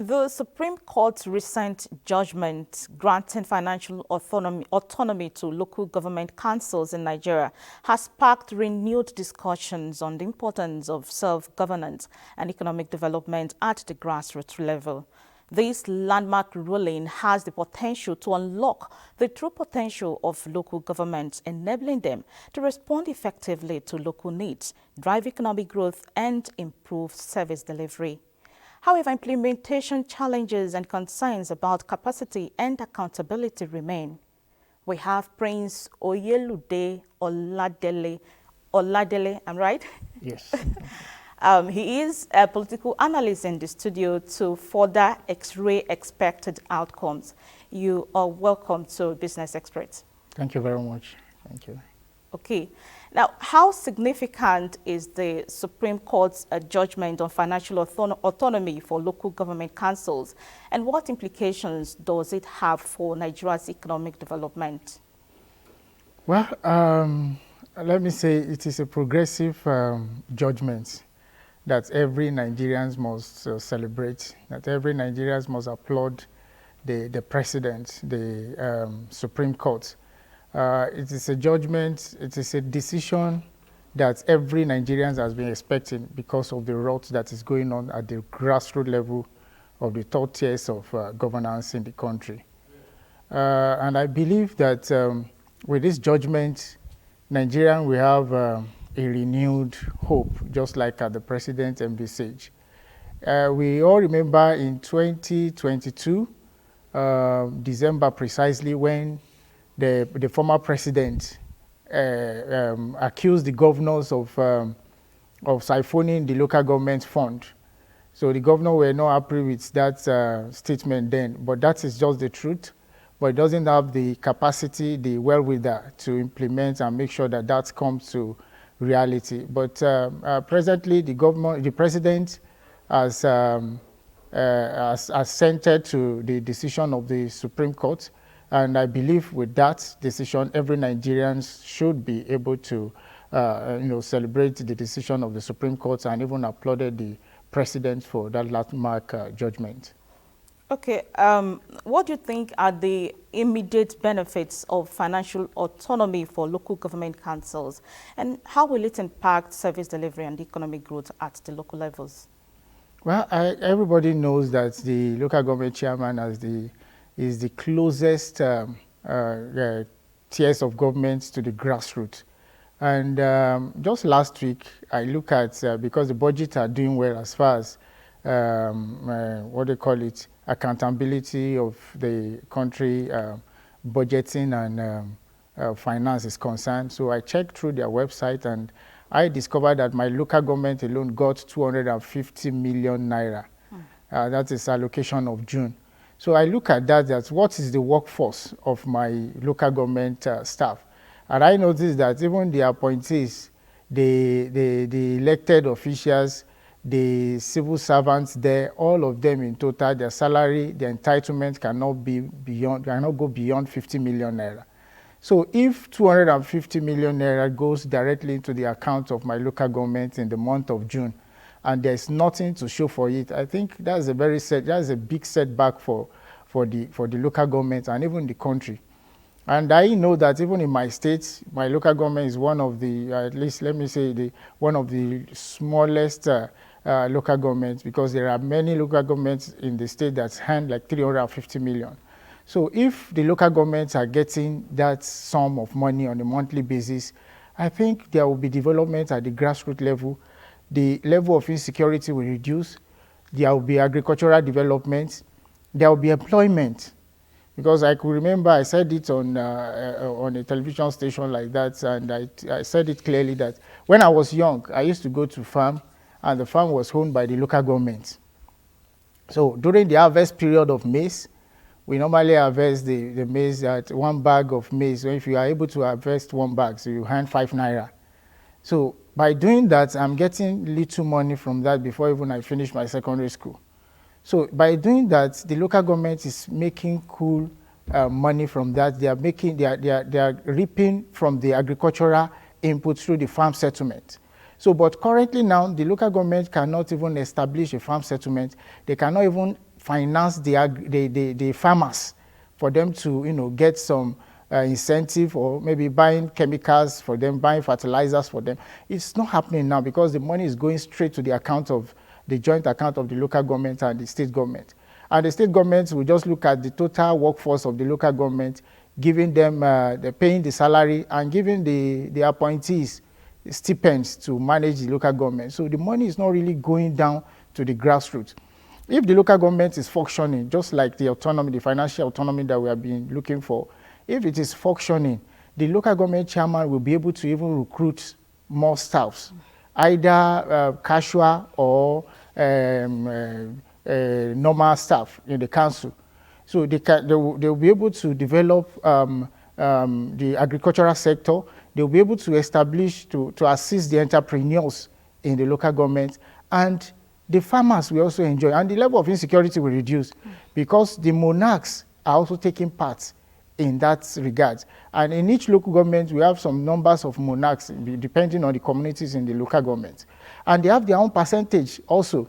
The Supreme Court's recent judgment granting financial autonomy to local government councils in Nigeria has sparked renewed discussions on the importance of self-governance and economic development at the grassroots level. This landmark ruling has the potential to unlock the true potential of local governments, enabling them to respond effectively to local needs, drive economic growth, and improve service delivery. However, implementation challenges and concerns about capacity and accountability remain. We have Prince Oyelude Oladele, I'm right? Yes. He is a political analyst in the studio to further X-ray expected outcomes. You are welcome to Business Experts. Thank you very much. Thank you. Okay. Now, how significant is the Supreme Court's judgment on financial autonomy for local government councils, and what implications does it have for Nigeria's economic development? Well, let me say it is a progressive judgment that every Nigerian must celebrate, that every Nigerian must applaud the President, the Supreme Court. It is a judgment, it is a decision that every Nigerian has been expecting because of the rot that is going on at the grassroots level of the third tiers of governance in the country. And I believe that with this judgment, Nigeria will have a renewed hope, just like the President envisaged. We all remember in 2022, December precisely, when the former president accused the governors of siphoning the local government fund. So the governor were not happy with that statement then, but that is just the truth. But it doesn't have the capacity, the wherewithal to implement and make sure that that comes to reality. But presently, the president has assented to the decision of the Supreme Court. And I believe with that decision, every Nigerian should be able to, celebrate the decision of the Supreme Court and even applauded the president for that landmark judgment. Okay, what do you think are the immediate benefits of financial autonomy for local government councils, and how will it impact service delivery and economic growth at the local levels? Well, everybody knows that the local government chairman is the closest tiers of government to the grassroots. And just last week, I look at, because the budgets are doing well as far as, what they call it, accountability of the country, budgeting and finance is concerned. So I checked through their website and I discovered that my local government alone got 250 million naira. That is allocation of June. So I look at that, what is the workforce of my local government staff? And I noticed that even the appointees, the elected officials, the civil servants there, all of them in total, their salary, their entitlement cannot go beyond 50 million naira. So if 250 million naira goes directly into the account of my local government in the month of June, and there's nothing to show for it, I think that's a big setback for the local government and even the country. And I know that even in my state, my local government is one of the, at least let me say, one of the smallest local governments, because there are many local governments in the state that hand like 350 million. So if the local governments are getting that sum of money on a monthly basis, I think there will be development at the grassroots level. The level of insecurity will reduce. There will be agricultural development. There will be employment. Because I could remember I said it on a television station like that, and I said it clearly that when I was young, I used to go to farm, and the farm was owned by the local government. So during the harvest period of maize, we normally harvest the maize at 1 bag of maize. So if you are able to harvest 1 bag, so you hand 5 naira. So by doing that, I'm getting little money from that before even I finish my secondary school. So by doing that, the local government is making cool money from that. They are reaping from the agricultural input through the farm settlement. So, but currently now, the local government cannot even establish a farm settlement. They cannot even finance the farmers for them to, get some incentive, or maybe buying chemicals for them, buying fertilizers for them. It's not happening now because the money is going straight to the account of the joint account of the local government and the state government. And the state government will just look at the total workforce of the local government, giving them, paying the salary and giving the appointees stipends to manage the local government. So the money is not really going down to the grassroots. If the local government is functioning, just like the autonomy, the financial autonomy that we have been looking for, if it is functioning, the local government chairman will be able to even recruit more staffs, either casual or normal staff in the council. So they will be able to develop the agricultural sector. They will be able to establish, to assist the entrepreneurs in the local government, and the farmers will also enjoy. And the level of insecurity will reduce because the monarchs are also taking part in that regard. And in each local government, we have some numbers of monarchs depending on the communities in the local government. And they have their own percentage also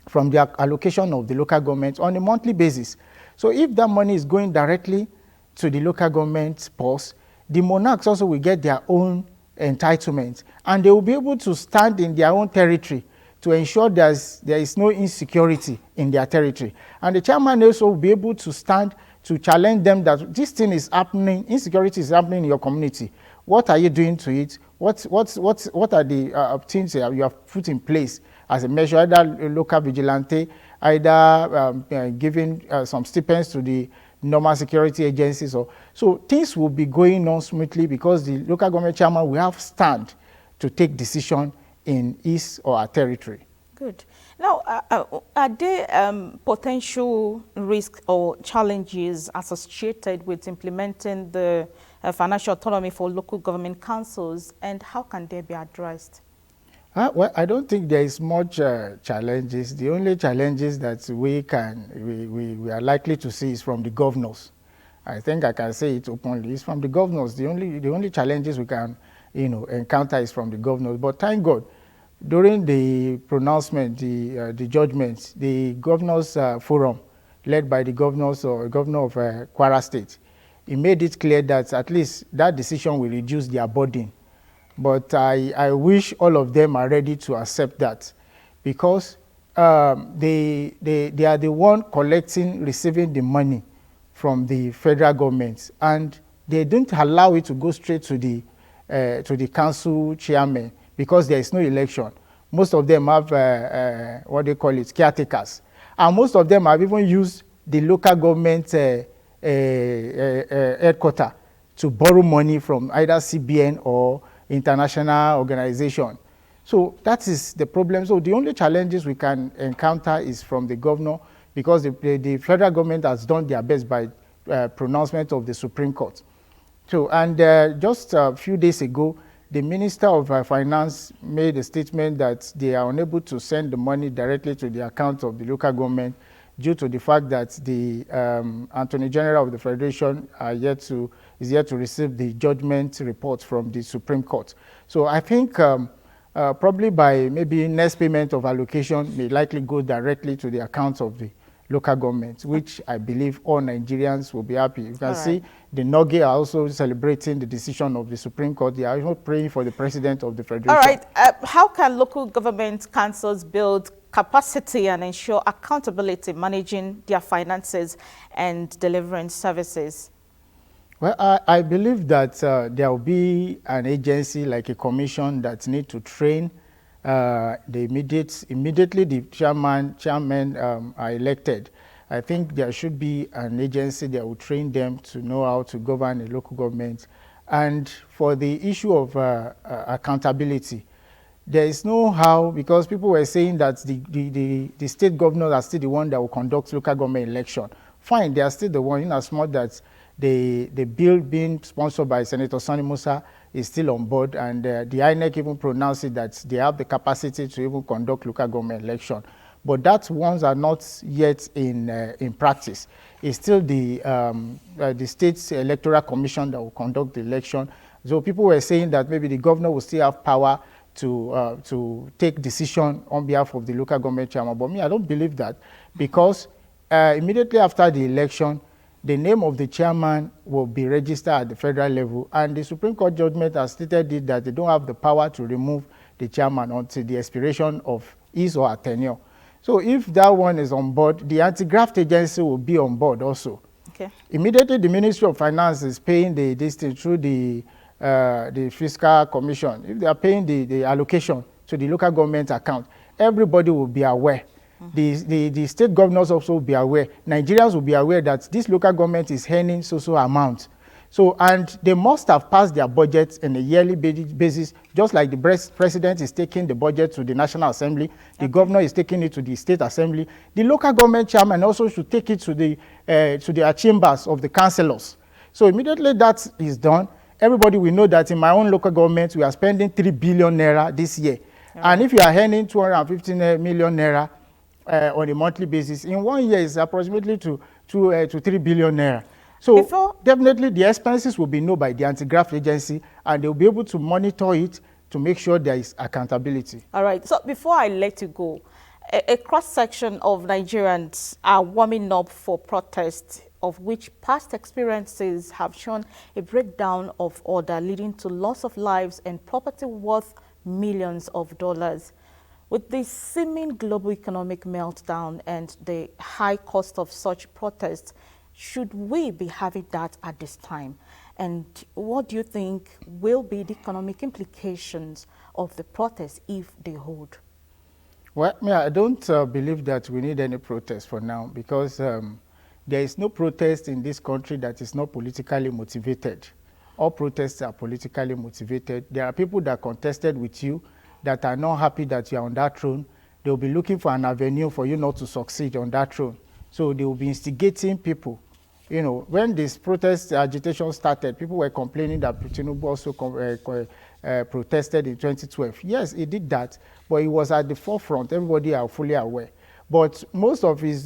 from the allocation of the local government on a monthly basis. So if that money is going directly to the local government purse, the monarchs also will get their own entitlement, and they will be able to stand in their own territory to ensure there is no insecurity in their territory. And the chairman also will be able to stand to challenge them that this thing is happening, insecurity is happening in your community. What are you doing to it? What are the things that you have put in place as a measure, either local vigilante, either giving some stipends to the normal security agencies? So things will be going on smoothly because the local government chairman will have stand to take decision in his or her territory. Good. Now, are there potential risks or challenges associated with implementing the financial autonomy for local government councils, and how can they be addressed? Well, I don't think there is much challenges. The only challenges that we are likely to see is from the governors. I think I can say it openly. It's from the governors. The only challenges we can encounter is from the governors. But thank God, during the pronouncement, the judgment, the governors forum, led by the governors or governor of Kwara State, he made it clear that at least that decision will reduce their burden. But I wish all of them are ready to accept that, because they are the one receiving the money from the federal government, and they don't allow it to go straight to the council chairman because there is no election. Most of them have what they call it, caretakers, and most of them have even used the local government headquarters to borrow money from either CBN or international organization. So that is the problem. So the only challenges we can encounter is from the governor, because the federal government has done their best by pronouncement of the Supreme Court. So, and just a few days ago, the Minister of Finance made a statement that they are unable to send the money directly to the account of the local government due to the fact that the Attorney General of the Federation is yet to receive the judgment report from the Supreme Court. So I think probably by maybe next payment of allocation may likely go directly to the accounts of the local government, which I believe all Nigerians will be happy. You can see the NOGE are also celebrating the decision of the Supreme Court. They are even praying for the President of the Federation. All right. How can local government councils build capacity and ensure accountability managing their finances and delivering services? Well, I believe that there will be an agency like a commission that need to train immediately the chairman are elected. I think there should be an agency that will train them to know how to govern a local government. And for the issue of accountability, there is no how, because people were saying that the state governors are still the one that will conduct local government election. Fine, they are still the one, in as much that the bill being sponsored by Senator Sani Musa is still on board, and the INEC even pronounced it that they have the capacity to even conduct local government election. But that ones are not yet in practice. It's still the State Electoral Commission that will conduct the election. So people were saying that maybe the governor will still have power to take decision on behalf of the local government chairman. But me, I don't believe that, because immediately after the election, the name of the chairman will be registered at the federal level, and the Supreme Court judgment has stated it that they don't have the power to remove the chairman until the expiration of his or her tenure. So if that one is on board, the anti-graft agency will be on board also. Okay. Immediately, the Ministry of Finance is paying this thing through the Fiscal Commission. If they are paying the allocation to the local government account, everybody will be aware. The state governors also will be aware. Nigerians will be aware that this local government is earning so amount. So, and they must have passed their budgets on a yearly basis, just like the president is taking the budget to the National Assembly, the governor is taking it to the state assembly. The local government chairman also should take it to the chambers of the councillors. So immediately that is done, everybody will know that in my own local government, we are spending 3 billion naira this year. And if you are earning 215 million naira on a monthly basis, in 1 year is approximately to 3 billion naira. So definitely the expenses will be known by the anti-graft agency, and they'll be able to monitor it to make sure there is accountability. All right. So before I let you go, a cross-section of Nigerians are warming up for protests, of which past experiences have shown a breakdown of order leading to loss of lives and property worth millions of dollars. With the seeming global economic meltdown and the high cost of such protests, should we be having that at this time? And what do you think will be the economic implications of the protests if they hold? Well, I don't believe that we need any protest for now, because there is no protest in this country that is not politically motivated. All protests are politically motivated. There are people that contested with you that are not happy that you are on that throne. They will be looking for an avenue for you not to succeed on that throne. So they will be instigating people. You know, when this protest agitation started, people were complaining that Tinubu also protested in 2012. Yes, he did that, but he was at the forefront. Everybody are fully aware. But most of his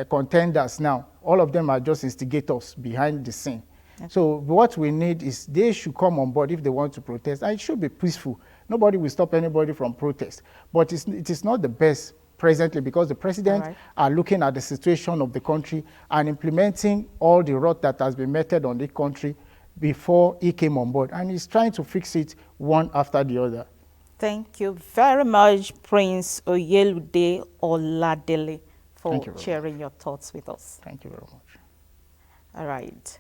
contenders now, all of them are just instigators behind the scene. Okay. So what we need is they should come on board if they want to protest, and it should be peaceful. Nobody will stop anybody from protest. But it is not the best presently, because the president are looking at the situation of the country and implementing all the rot that has been meted on the country before he came on board, and he's trying to fix it one after the other. Thank you very much, Prince Oyelude Oladele, for sharing your thoughts with us. Thank you very much. All right.